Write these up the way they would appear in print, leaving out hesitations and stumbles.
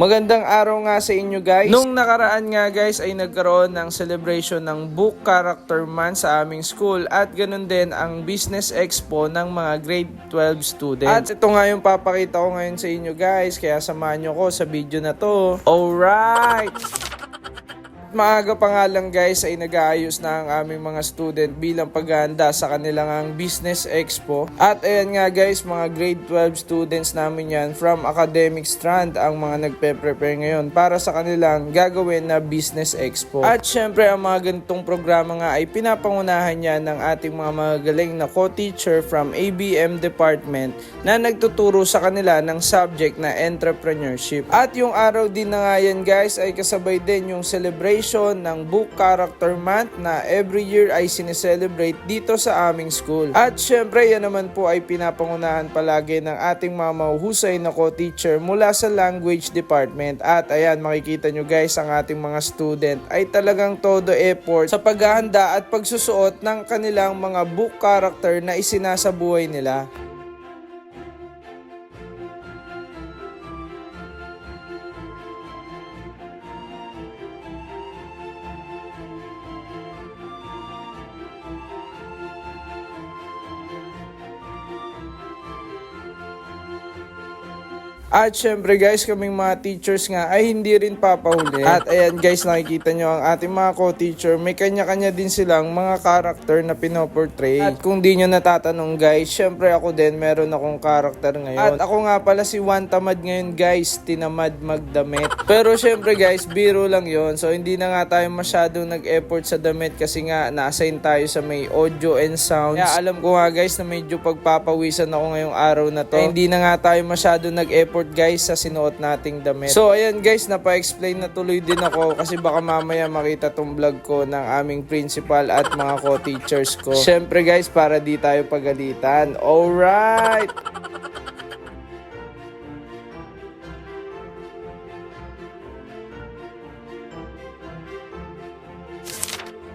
Magandang araw nga sa inyo guys. Nung nakaraan nga guys ay nagkaroon ng celebration ng Book Character Month sa aming school at ganun din ang Business Expo ng mga grade 12 students. At ito nga yung papakita ko ngayon sa inyo guys, kaya samahan nyo ko sa video na to. Alright! Maaga pa nga lang guys ay nag-aayos na ang aming mga student bilang paghahanda sa kanilang Business Expo. At ayan nga guys, mga grade 12 students namin yan from academic strand ang mga nagpe-prepare ngayon para sa kanilang gagawin na Business Expo. At syempre ang mga ganitong programa nga ay pinapangunahan niya ng ating mga magagaling na co-teacher from ABM department na nagtuturo sa kanila ng subject na entrepreneurship. At yung araw din na nga yan guys ay kasabay din yung celebration ng Book Character Month na every year ay sineselebrate dito sa aming school. At syempre yan naman po ay pinapangunahan palagi ng ating mga mahuhusay na co-teacher mula sa language department. At ayan, makikita nyo guys, ang ating mga student ay talagang todo effort sa paghahanda at pagsusuot ng kanilang mga book character na isinasabuhay nila. At syempre guys, kaming mga teachers nga ay hindi rin papahuli. At ayan guys, nakikita nyo ang ating mga co-teacher, may kanya-kanya din silang mga character na pinoportray. At kung di nyo natatanong guys, syempre ako din meron akong character ngayon. At ako nga pala si Juan Tamad ngayon guys, tinamad magdamit. Pero syempre guys, biro lang yon. So hindi na nga tayo masyadong nag-effort sa damit kasi nga na-assign tayo sa may audio and sounds. Kaya alam ko nga guys na medyo pagpapawisan ako ngayong araw na to. Kaya hindi na nga tayo masyadong nag-effort guys sa sinuot nating damit. So ayan guys, napa-explain na tuloy din ako kasi baka mamaya makita tong vlog ko ng aming principal at mga co-teachers ko. Syempre guys, para di tayo pagalitan. Alright!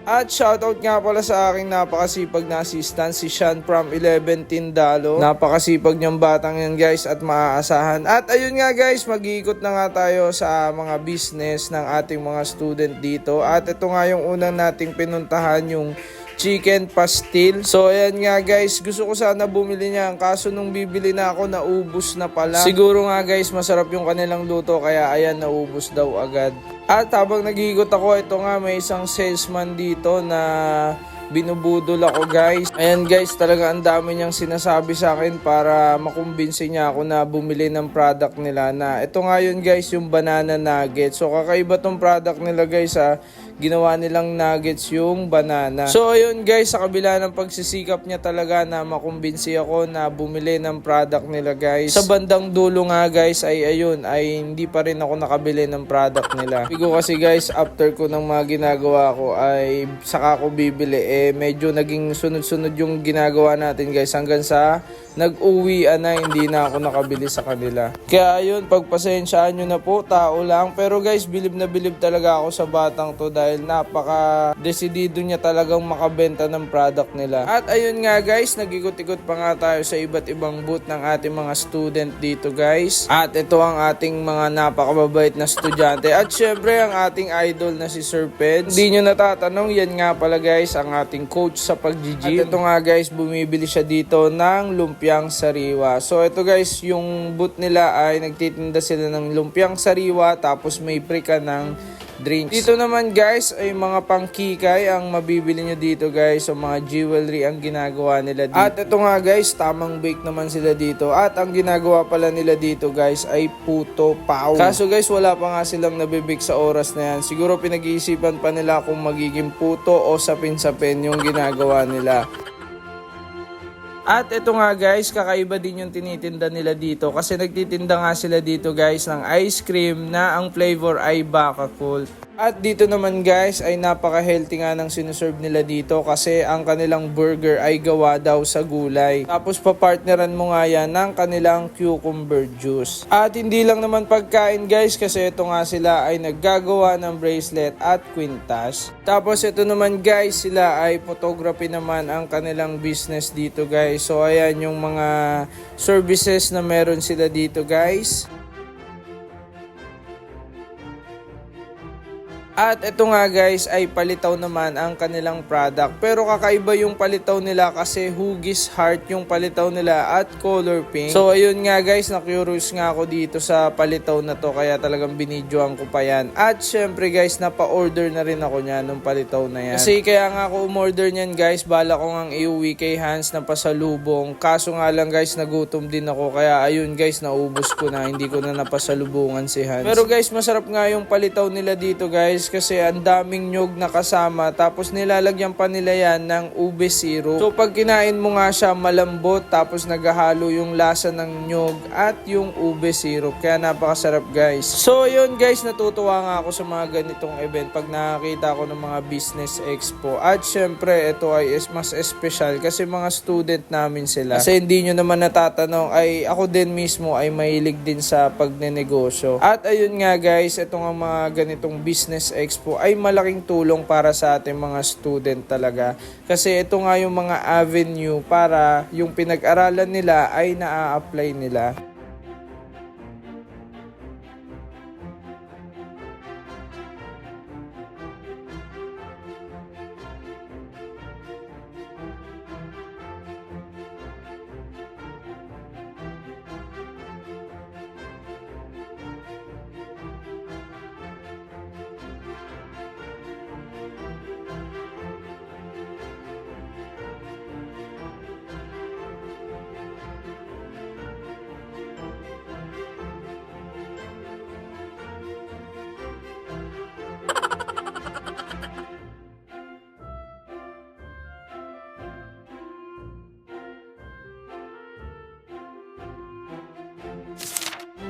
At shoutout nga pala sa aking napakasipag na assistant, si Sean from 11 Tindalo. Napakasipag niyang batang yan guys at maaasahan. At ayun nga guys, mag-iikot na nga tayo sa mga business ng ating mga student dito. At ito nga yung unang nating pinuntahan, yung chicken pastil. So ayan nga guys, gusto ko sana bumili niyan, kaso nung bibili na ako naubos na pala. Siguro nga guys, masarap yung kanilang luto kaya ayan, naubos daw agad. At habang nag-iikot ako, ito nga may isang salesman dito na binubudol ako guys. Ayan guys, talaga ang dami niyang sinasabi sa akin para makumbinsi niya ako na bumili ng product nila. Na ito nga yun guys, yung banana nuggets. So kakaiba tong product nila guys ha. Ginawa nilang nuggets yung banana. So ayun guys, sa kabila ng pagsisikap niya talaga na makumbinsi ako na bumili ng product nila guys, sa bandang dulo nga guys ay ayun, ay hindi pa rin ako nakabili ng product nila. Bigo kasi guys, after ko ng mga ginagawa ko ay saka ako bibili. Medyo naging sunod-sunod yung ginagawa natin guys hanggang sa nag-uwian na hindi na ako nakabili sa kanila. Kaya ayun, pagpasensyaan nyo na po, tao lang. Pero guys, bilib na bilib talaga ako sa batang to dahil napaka-desidido niya talagang makabenta ng product nila. At ayun nga guys, nag-ikot-ikot pa nga tayo sa iba't ibang booth ng ating mga student dito guys. At ito ang ating mga napakababait na estudyante. At syempre ang ating idol na si Sir Peds. Hindi nyo natatanong, yan nga pala guys ang ating coach sa pag-gym. At ito nga guys, bumibili siya dito ng lumpiang sariwa. So ito guys, yung booth nila ay nagtitinda sila ng lumpiang sariwa tapos may free ka ng drinks. Dito naman guys ay mga pangkikay ang mabibili nyo dito guys. So mga jewelry ang ginagawa nila dito. At ito nga guys, tamang bake naman sila dito. At ang ginagawa pala nila dito guys ay puto pao. Kaso guys, wala pa nga silang nabibake sa oras na yan. Siguro pinag-iisipan pa nila kung magiging puto o sapin-sapin yung ginagawa nila. At ito nga guys, kakaiba din yung tinitinda nila dito kasi nagtitinda nga sila dito guys ng ice cream na ang flavor ay Baka Cool. At dito naman guys ay napaka-healthy nga ng sinuserve nila dito kasi ang kanilang burger ay gawa daw sa gulay. Tapos papartneran mo nga yan ng kanilang cucumber juice. At hindi lang naman pagkain guys kasi ito nga sila ay naggagawa ng bracelet at kwintas. Tapos ito naman guys, sila ay photography naman ang kanilang business dito guys. So ayan yung mga services na meron sila dito guys. At ito nga guys ay palitaw naman ang kanilang product. Pero kakaiba yung palitaw nila kasi hugis heart yung palitaw nila at color pink. So ayun nga guys, na-curious nga ako dito sa palitaw na to kaya talagang binidyoan ko pa yan. At syempre guys, napa-order na rin ako niyan nung palitaw na yan. Kasi kaya nga ako umorder niyan guys, bala ko ngang iuwi kay Hans na pasalubong. Kaso nga lang guys, nagutom din ako kaya ayun guys, naubos ko na. Hindi ko na napasalubungan si Hans. Pero guys, masarap nga yung palitaw nila dito guys kasi ang daming nyog na kasama tapos nilalagyan pa nila yan ng ube syrup. So pag kinain mo nga siya malambot tapos naghahalo yung lasa ng nyog at yung ube syrup kaya napakasarap guys. So yun guys, natutuwa nga ako sa mga ganitong event pag nakakita ko ng mga business expo at syempre ito ay mas espesyal kasi mga student namin sila. Kasi hindi nyo naman natatanong ay ako din mismo ay mahilig din sa pagnenegosyo. At ayun nga guys, ito nga mga ganitong business expo ay malaking tulong para sa ating mga student talaga. Kasi ito nga yung mga avenue para yung pinag-aralan nila ay naa-apply nila.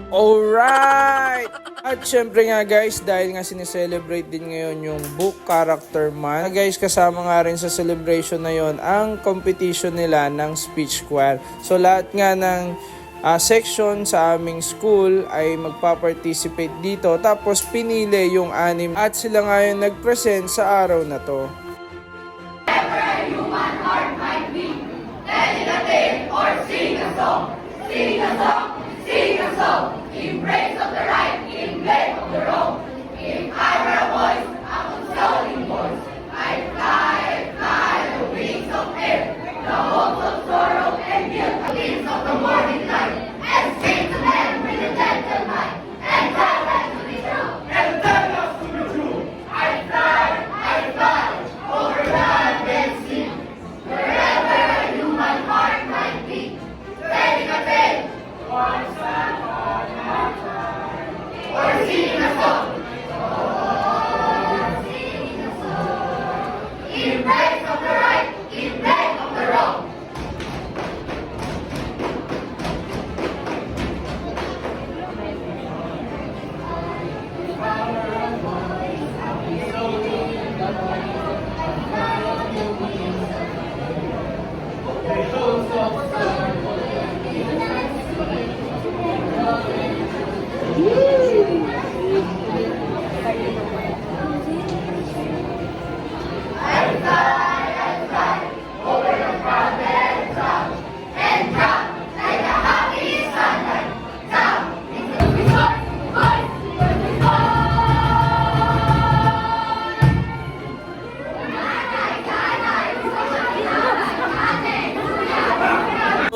Alright! At syempre nga guys, dahil nga sineselebrate din ngayon yung Book Character Month, guys, kasama nga rin sa celebration na yon ang competition nila ng speech choir. So lahat nga ng section sa aming school ay magpa-participate dito tapos pinili yung 6 at sila nga yung nag-present sa araw na to. Human heart might be, meditative or sing a song, sing a song, sing a song, in praise of the right, in blame of the wrong. If I were a voice, a consoling voice, I'd fly the wings of air, the hopes of sorrow and guilt, the winds of the morning light, and sing to them with a gentle mind, and tell them to be true, and tell us to be true. I'd fly, over land and sea, wherever a human heart might be, telling a tale, or singing a song, in praise of the right, in blame of the wrong.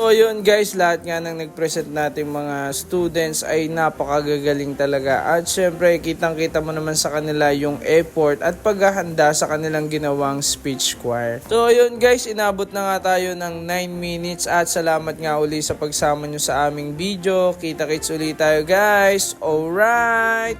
So yun guys, lahat nga ng nag-present natin mga students ay napakagagaling talaga. At syempre, kitang-kita mo naman sa kanila yung effort at paghahanda sa kanilang ginawang speech choir. So yun guys, inabot na nga tayo ng 9 minutes at salamat nga uli sa pagsama nyo sa aming video. Kita-kits ulit tayo guys. Alright!